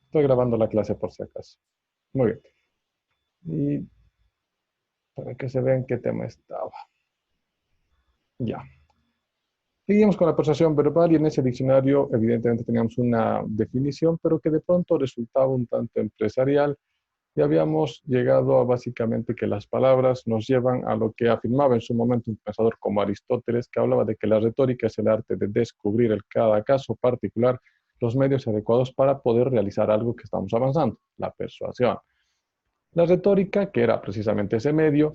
Estoy grabando la clase por si acaso. Muy bien. Y para que se vean qué tema estaba. Ya. Seguimos con la persuasión verbal y en ese diccionario evidentemente teníamos una definición, pero que de pronto resultaba un tanto empresarial y habíamos llegado a básicamente que las palabras nos llevan a lo que afirmaba en su momento un pensador como Aristóteles, que hablaba de que la retórica es el arte de descubrir en cada caso particular los medios adecuados para poder realizar algo que estamos avanzando, la persuasión. La retórica, que era precisamente ese medio,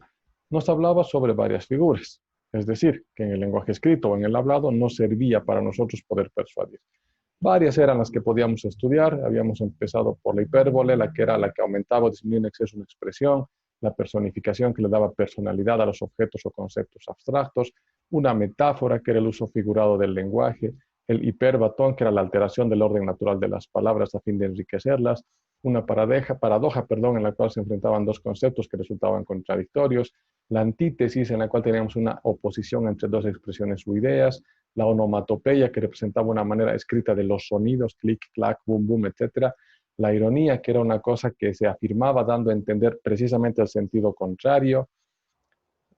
nos hablaba sobre varias figuras, es decir, que en el lenguaje escrito o en el hablado no servía para nosotros poder persuadir. Varias eran las que podíamos estudiar, habíamos empezado por la hipérbole, la que era la que aumentaba o disminuía en exceso una expresión, la personificación que le daba personalidad a los objetos o conceptos abstractos, una metáfora que era el uso figurado del lenguaje, el hiperbatón que era la alteración del orden natural de las palabras a fin de enriquecerlas, una paradoja, en la cual se enfrentaban dos conceptos que resultaban contradictorios, la antítesis en la cual teníamos una oposición entre dos expresiones o ideas, la onomatopeya que representaba una manera escrita de los sonidos, clic, clac, boom, boom, etc. La ironía que era una cosa que se afirmaba dando a entender precisamente el sentido contrario.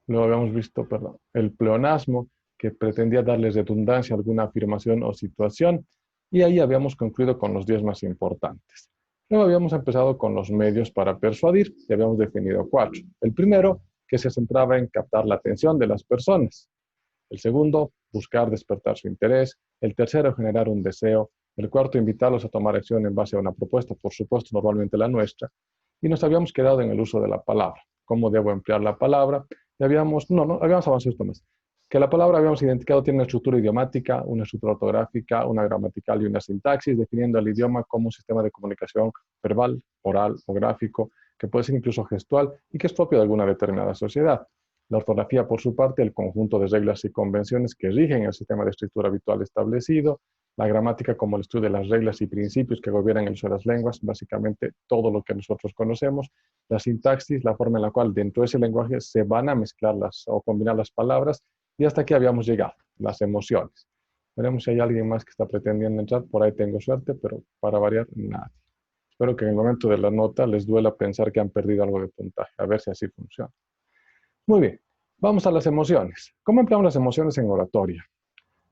Luego habíamos visto, perdón, el pleonasmo que pretendía darle redundancia a alguna afirmación o situación. Y ahí habíamos concluido con los 10 más importantes. Luego habíamos empezado con los medios para persuadir y habíamos definido 4. El primero, que se centraba en captar la atención de las personas. El segundo, buscar despertar su interés. El tercero, generar un deseo. El cuarto, invitarlos a tomar acción en base a una propuesta, por supuesto, normalmente la nuestra. Y nos habíamos quedado en el uso de la palabra. ¿Cómo debo emplear la palabra? Y habíamos avanzado esto más. Que la palabra habíamos identificado tiene una estructura idiomática, una estructura ortográfica, una gramatical y una sintaxis, definiendo el idioma como un sistema de comunicación verbal, oral o gráfico, que puede ser incluso gestual y que es propio de alguna determinada sociedad. La ortografía, por su parte, el conjunto de reglas y convenciones que rigen el sistema de escritura habitual establecido, la gramática como el estudio de las reglas y principios que gobiernan el uso de las lenguas, básicamente todo lo que nosotros conocemos, la sintaxis, la forma en la cual dentro de ese lenguaje se van a mezclar o combinar las palabras, y hasta aquí habíamos llegado, las emociones. Veremos si hay alguien más que está pretendiendo entrar, por ahí tengo suerte, pero para variar, nadie. Espero que en el momento de la nota les duela pensar que han perdido algo de puntaje, a ver si así funciona. Muy bien, vamos a las emociones. ¿Cómo empleamos las emociones en oratoria?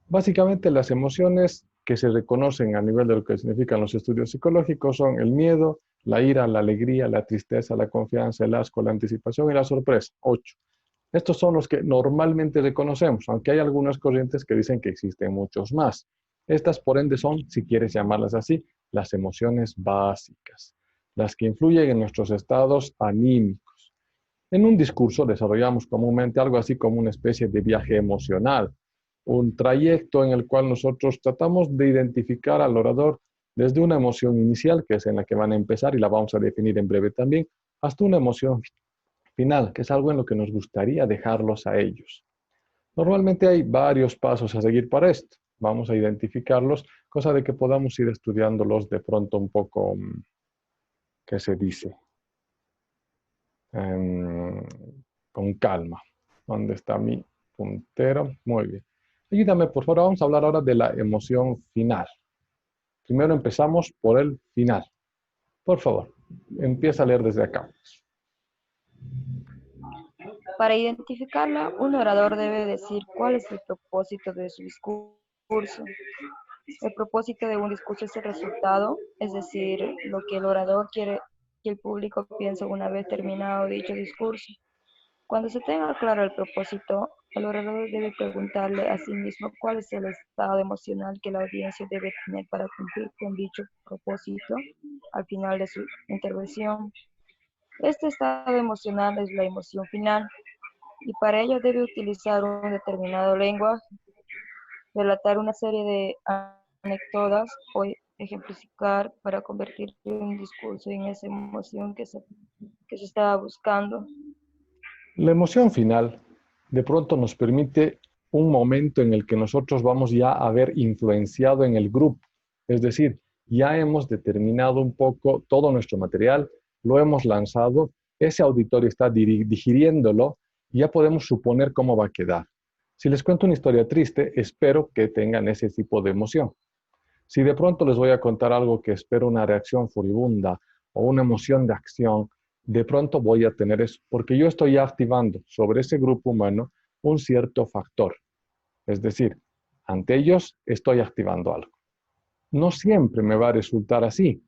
Básicamente las emociones que se reconocen a nivel de lo que significan los estudios psicológicos son el miedo, la ira, la alegría, la tristeza, la confianza, el asco, la anticipación y la sorpresa. 8. Estos son los que normalmente reconocemos, aunque hay algunas corrientes que dicen que existen muchos más. Estas, por ende, son, si quieres llamarlas así, las emociones básicas, las que influyen en nuestros estados anímicos. En un discurso desarrollamos comúnmente algo así como una especie de viaje emocional, un trayecto en el cual nosotros tratamos de identificar al orador desde una emoción inicial, que es en la que van a empezar y la vamos a definir en breve también, hasta una emoción final, que es algo en lo que nos gustaría dejarlos a ellos. Normalmente hay varios pasos a seguir para esto. Vamos a identificarlos, cosa de que podamos ir estudiándolos de pronto un poco, ¿qué se dice? Um, con calma. ¿Dónde está mi puntero? Muy bien. Ayúdame, por favor, vamos a hablar ahora de la emoción final. Primero empezamos por el final. Por favor, empieza a leer desde acá. Para identificarla, un orador debe decir cuál es el propósito de su discurso. El propósito de un discurso es el resultado, es decir, lo que el orador quiere que el público piense una vez terminado dicho discurso. Cuando se tenga claro el propósito, el orador debe preguntarle a sí mismo cuál es el estado emocional que la audiencia debe tener para cumplir con dicho propósito al final de su intervención. Este estado emocional es la emoción final y para ello debe utilizar un determinado lenguaje, relatar una serie de anécdotas o ejemplificar para convertir un discurso en esa emoción que se estaba buscando. La emoción final de pronto nos permite un momento en el que nosotros vamos ya a haber influenciado en el grupo. Es decir, ya hemos determinado un poco todo nuestro material, lo hemos lanzado, ese auditorio está digiriéndolo y ya podemos suponer cómo va a quedar. Si les cuento una historia triste, espero que tengan ese tipo de emoción. Si de pronto les voy a contar algo que espero una reacción furibunda o una emoción de acción, de pronto voy a tener eso, porque yo estoy activando sobre ese grupo humano un cierto factor. Es decir, ante ellos estoy activando algo. No siempre me va a resultar así.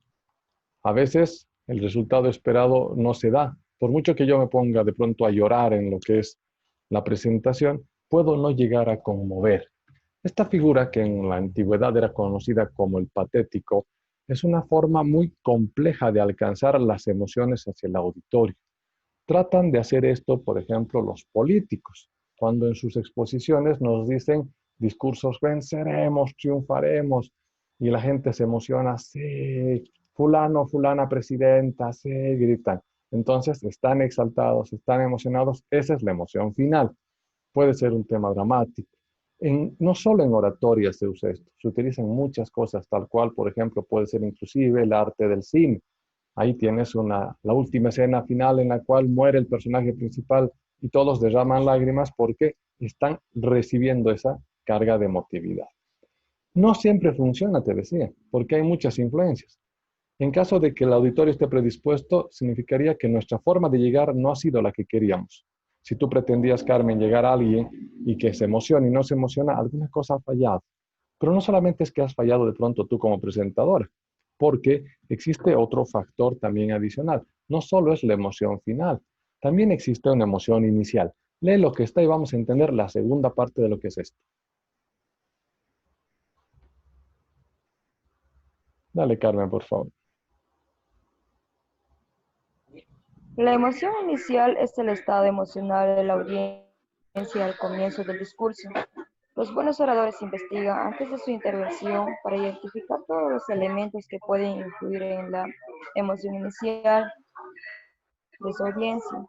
A veces el resultado esperado no se da. Por mucho que yo me ponga de pronto a llorar en lo que es la presentación, puedo no llegar a conmover. Esta figura, que en la antigüedad era conocida como el patético, es una forma muy compleja de alcanzar las emociones hacia el auditorio. Tratan de hacer esto, por ejemplo, los políticos, cuando en sus exposiciones nos dicen discursos, venceremos, triunfaremos, y la gente se emociona, sí, fulano, fulana presidenta, sí, gritan. Entonces están exaltados, están emocionados, esa es la emoción final. Puede ser un tema dramático. No solo en oratoria se usa esto, se utiliza en muchas cosas, tal cual, por ejemplo, puede ser inclusive el arte del cine. Ahí tienes la última escena final en la cual muere el personaje principal y todos derraman lágrimas porque están recibiendo esa carga de emotividad. No siempre funciona, te decía, porque hay muchas influencias. En caso de que el auditorio esté predispuesto, significaría que nuestra forma de llegar no ha sido la que queríamos. Si tú pretendías, Carmen, llegar a alguien y que se emocione y no se emociona, alguna cosa ha fallado. Pero no solamente es que has fallado de pronto tú como presentadora, porque existe otro factor también adicional. No solo es la emoción final, también existe una emoción inicial. Lee lo que está y vamos a entender la segunda parte de lo que es esto. Dale, Carmen, por favor. La emoción inicial es el estado emocional de la audiencia al comienzo del discurso. Los buenos oradores investigan antes de su intervención para identificar todos los elementos que pueden influir en la emoción inicial de su audiencia.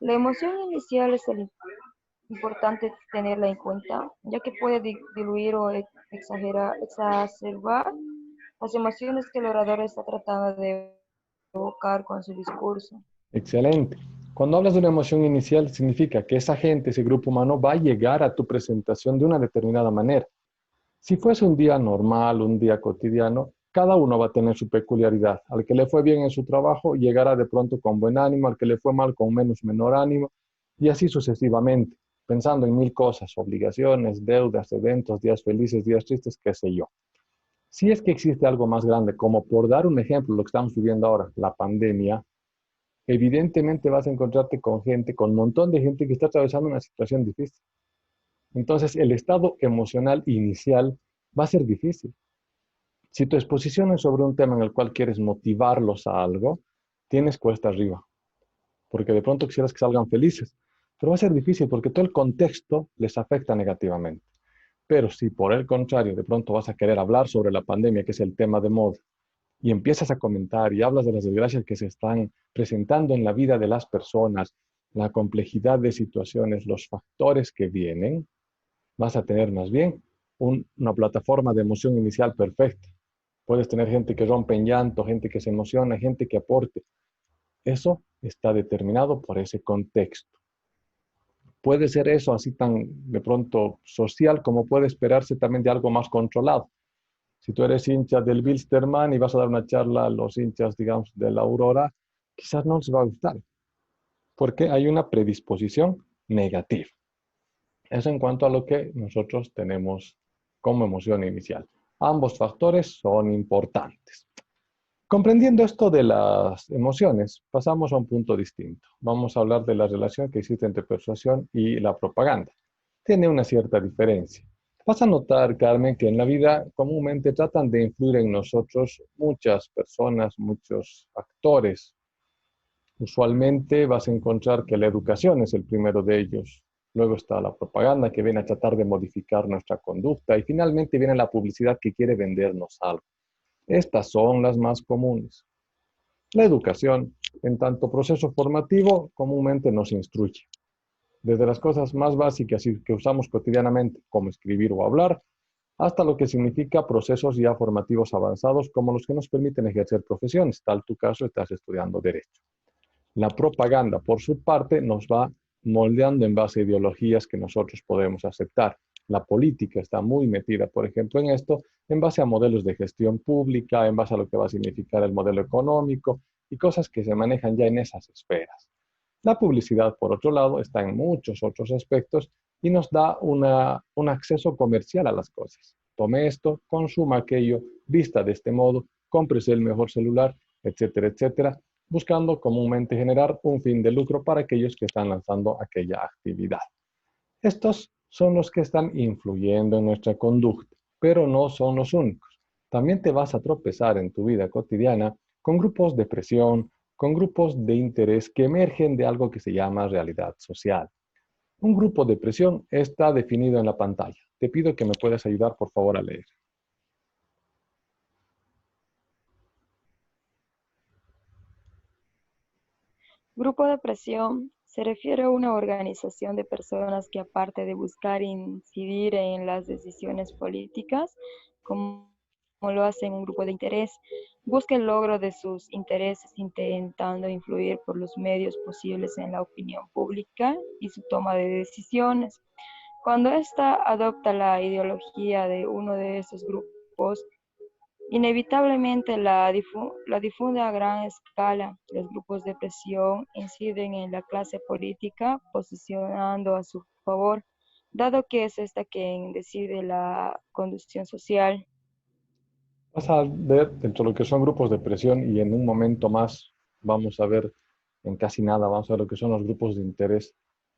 La emoción inicial es importante tenerla en cuenta, ya que puede diluir o exacerbar las emociones que el orador está tratando de evocar con su discurso. Excelente. Cuando hablas de una emoción inicial, significa que esa gente, ese grupo humano, va a llegar a tu presentación de una determinada manera. Si fuese un día normal, un día cotidiano, cada uno va a tener su peculiaridad. Al que le fue bien en su trabajo, llegará de pronto con buen ánimo, al que le fue mal con menor ánimo, y así sucesivamente, pensando en mil cosas, obligaciones, deudas, eventos, días felices, días tristes, qué sé yo. Si es que existe algo más grande, como por dar un ejemplo, lo que estamos viviendo ahora, la pandemia, evidentemente vas a encontrarte con gente, con un montón de gente que está atravesando una situación difícil. Entonces, el estado emocional inicial va a ser difícil. Si tu exposición es sobre un tema en el cual quieres motivarlos a algo, tienes cuesta arriba, porque de pronto quisieras que salgan felices, pero va a ser difícil porque todo el contexto les afecta negativamente. Pero si por el contrario, de pronto vas a querer hablar sobre la pandemia, que es el tema de moda, y empiezas a comentar y hablas de las desgracias que se están presentando en la vida de las personas, la complejidad de situaciones, los factores que vienen, vas a tener más bien una plataforma de emoción inicial perfecta. Puedes tener gente que rompe en llanto, gente que se emociona, gente que aporte. Eso está determinado por ese contexto. Puede ser eso así tan de pronto social como puede esperarse también de algo más controlado. Si tú eres hincha del Bilsterman y vas a dar una charla a los hinchas, digamos, de la Aurora, quizás no les va a gustar, porque hay una predisposición negativa. Eso en cuanto a lo que nosotros tenemos como emoción inicial. Ambos factores son importantes. Comprendiendo esto de las emociones, pasamos a un punto distinto. Vamos a hablar de la relación que existe entre persuasión y la propaganda. Tiene una cierta diferencia. Vas a notar, Carmen, que en la vida comúnmente tratan de influir en nosotros muchas personas, muchos actores. Usualmente vas a encontrar que la educación es el primero de ellos. Luego está la propaganda que viene a tratar de modificar nuestra conducta y finalmente viene la publicidad que quiere vendernos algo. Estas son las más comunes. La educación, en tanto proceso formativo, comúnmente nos instruye. Desde las cosas más básicas y que usamos cotidianamente, como escribir o hablar, hasta lo que significa procesos ya formativos avanzados, como los que nos permiten ejercer profesiones. Tal tu caso, estás estudiando Derecho. La propaganda, por su parte, nos va moldeando en base a ideologías que nosotros podemos aceptar. La política está muy metida, por ejemplo, en esto, en base a modelos de gestión pública, en base a lo que va a significar el modelo económico y cosas que se manejan ya en esas esferas. La publicidad, por otro lado, está en muchos otros aspectos y nos da un acceso comercial a las cosas. Tome esto, consuma aquello, vista de este modo, cómprese el mejor celular, etcétera, etcétera, buscando comúnmente generar un fin de lucro para aquellos que están lanzando aquella actividad. Estos son los que están influyendo en nuestra conducta, pero no son los únicos. También te vas a tropezar en tu vida cotidiana con grupos de presión, con grupos de interés que emergen de algo que se llama realidad social. Un grupo de presión está definido en la pantalla. Te pido que me puedas ayudar, por favor, a leer. Grupo de presión se refiere a una organización de personas que, aparte de buscar incidir en las decisiones políticas, como lo hace un grupo de interés, busca el logro de sus intereses intentando influir por los medios posibles en la opinión pública y su toma de decisiones. Cuando ésta adopta la ideología de uno de esos grupos, inevitablemente la difunde a gran escala. Los grupos de presión inciden en la clase política, posicionando a su favor, dado que es esta quien decide la conducción social. Vas a ver dentro de lo que son grupos de presión y en un momento más vamos a ver, en casi nada, vamos a ver lo que son los grupos de interés,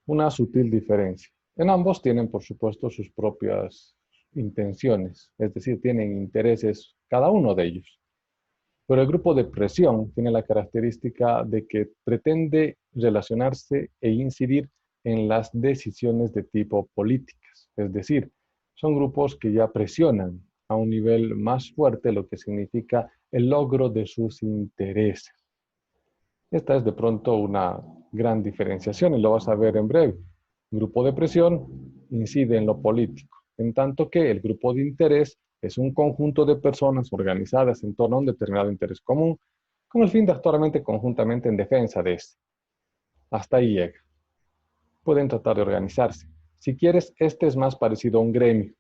una sutil diferencia. En ambos tienen, por supuesto, sus propias intenciones, es decir, tienen intereses cada uno de ellos. Pero el grupo de presión tiene la característica de que pretende relacionarse e incidir en las decisiones de tipo políticas. Es decir, son grupos que ya presionan a un nivel más fuerte lo que significa el logro de sus intereses. Esta es de pronto una gran diferenciación y lo vas a ver en breve. El grupo de presión incide en lo político, en tanto que el grupo de interés es un conjunto de personas organizadas en torno a un determinado interés común, con el fin de actuar conjuntamente en defensa de este. Hasta ahí llega. Pueden tratar de organizarse. Si quieres, este es más parecido a un gremio.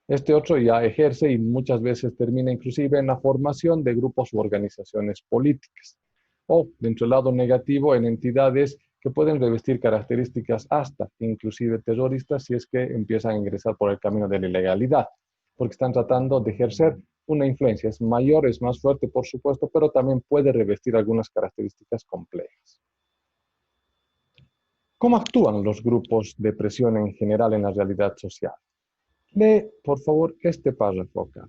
Este otro ya ejerce y muchas veces termina inclusive en la formación de grupos u organizaciones políticas. O, dentro del lado negativo, en entidades que pueden revestir características hasta inclusive terroristas si es que empiezan a ingresar por el camino de la ilegalidad, porque están tratando de ejercer una influencia. Es mayor, es más fuerte, por supuesto, pero también puede revestir algunas características complejas. ¿Cómo actúan los grupos de presión en general en la realidad social? Lee, por favor, este párrafo acá.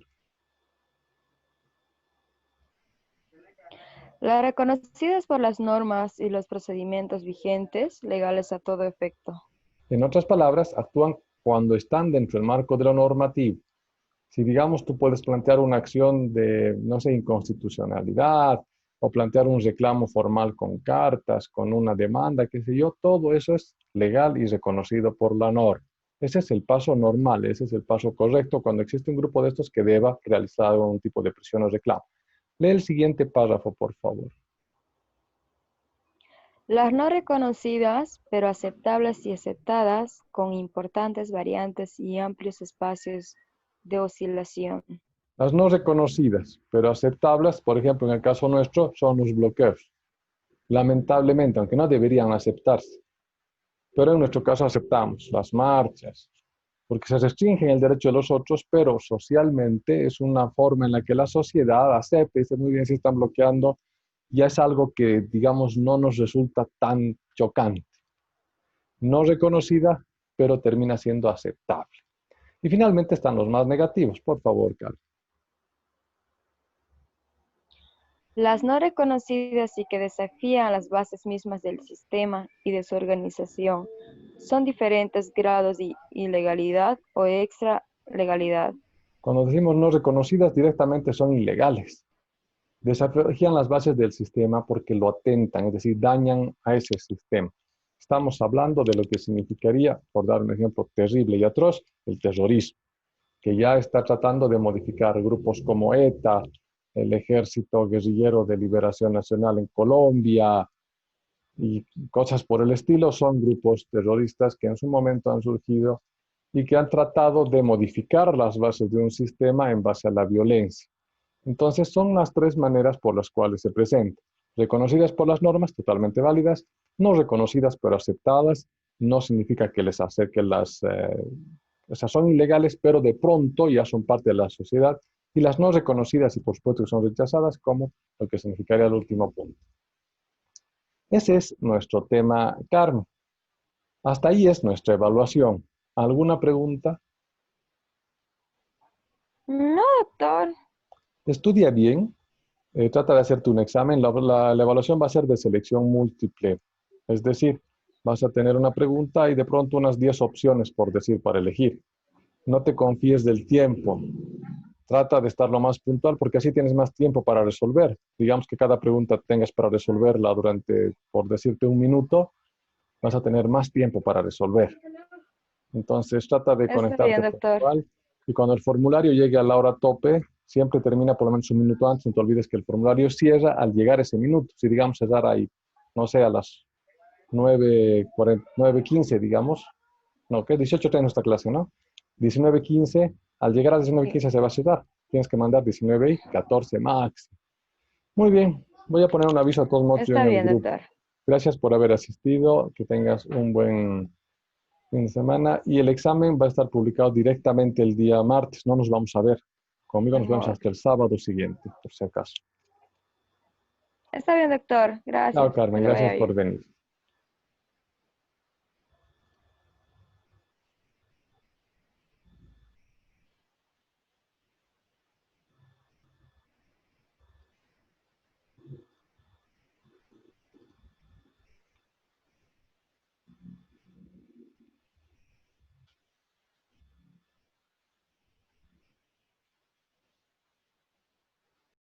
Las reconocidas por las normas y los procedimientos vigentes, legales a todo efecto. En otras palabras, actúan cuando están dentro del marco de lo normativo. Si, digamos, tú puedes plantear una acción de, no sé, inconstitucionalidad o plantear un reclamo formal con cartas, con una demanda, qué sé yo, todo eso es legal y reconocido por la norma. Ese es el paso normal, ese es el paso correcto cuando existe un grupo de estos que deba realizar algún tipo de presión o reclamo. Lee el siguiente párrafo, por favor. Las no reconocidas, pero aceptables y aceptadas, con importantes variantes y amplios espacios de oscilación. Las no reconocidas, pero aceptables, por ejemplo, en el caso nuestro, son los bloqueos. Lamentablemente, aunque no deberían aceptarse, pero en nuestro caso aceptamos las marchas, porque se restringen el derecho de los otros, pero socialmente es una forma en la que la sociedad acepta y dice, muy bien, si están bloqueando, ya es algo que, digamos, no nos resulta tan chocante. No reconocida, pero termina siendo aceptable. Y finalmente están los más negativos. Por favor, Carlos. Las no reconocidas y que desafían las bases mismas del sistema y de su organización son diferentes grados de ilegalidad o extra legalidad. Cuando decimos no reconocidas, directamente son ilegales. Desafían las bases del sistema porque lo atentan, es decir, dañan a ese sistema. Estamos hablando de lo que significaría, por dar un ejemplo terrible y atroz, el terrorismo, que ya está tratando de modificar grupos como ETA, el Ejército Guerrillero de Liberación Nacional en Colombia y cosas por el estilo. Son grupos terroristas que en su momento han surgido y que han tratado de modificar las bases de un sistema en base a la violencia. Entonces, son las tres maneras por las cuales se presenta. Reconocidas por las normas, totalmente válidas; no reconocidas pero aceptadas, no significa que les acerque o sea, son ilegales, pero de pronto ya son parte de la sociedad; y las no reconocidas y por supuesto que son rechazadas, como lo que significaría el último punto. Ese es nuestro tema, Carmen. Hasta ahí es nuestra evaluación. ¿Alguna pregunta? No, doctor. Estudia bien. Trata de hacerte un examen. La evaluación va a ser de selección múltiple. Es decir, vas a tener una pregunta y de pronto unas 10 opciones, por decir, para elegir. No te confíes del tiempo. Trata de estar lo más puntual porque así tienes más tiempo para resolver. Digamos que cada pregunta tengas para resolverla durante, por decirte, 1 minuto, vas a tener más tiempo para resolver. Entonces trata de Está bien, conectarte doctor. puntual y cuando el formulario llegue a la hora tope, siempre termina por lo menos 1 minuto antes. No te olvides que el formulario cierra al llegar ese minuto. Si digamos cerrar ahí, no sé, a las 9:15, digamos. No, ¿qué? 18:30 nuestra clase, ¿no? 19:15, al llegar a Sí. 19:15 se va a cerrar. Tienes que mandar 19:14 max. Muy bien, voy a poner un aviso a todos modos yo Está en el bien, grupo. doctor. Gracias por haber asistido, que tengas un buen fin de semana y el examen va a estar publicado directamente el día martes, no nos vamos a ver. Conmigo nos vemos Amor. hasta el sábado siguiente, por si acaso. Está bien, doctor. Chao, Gracias. Que Carmen, le gracias vaya por bien. venir.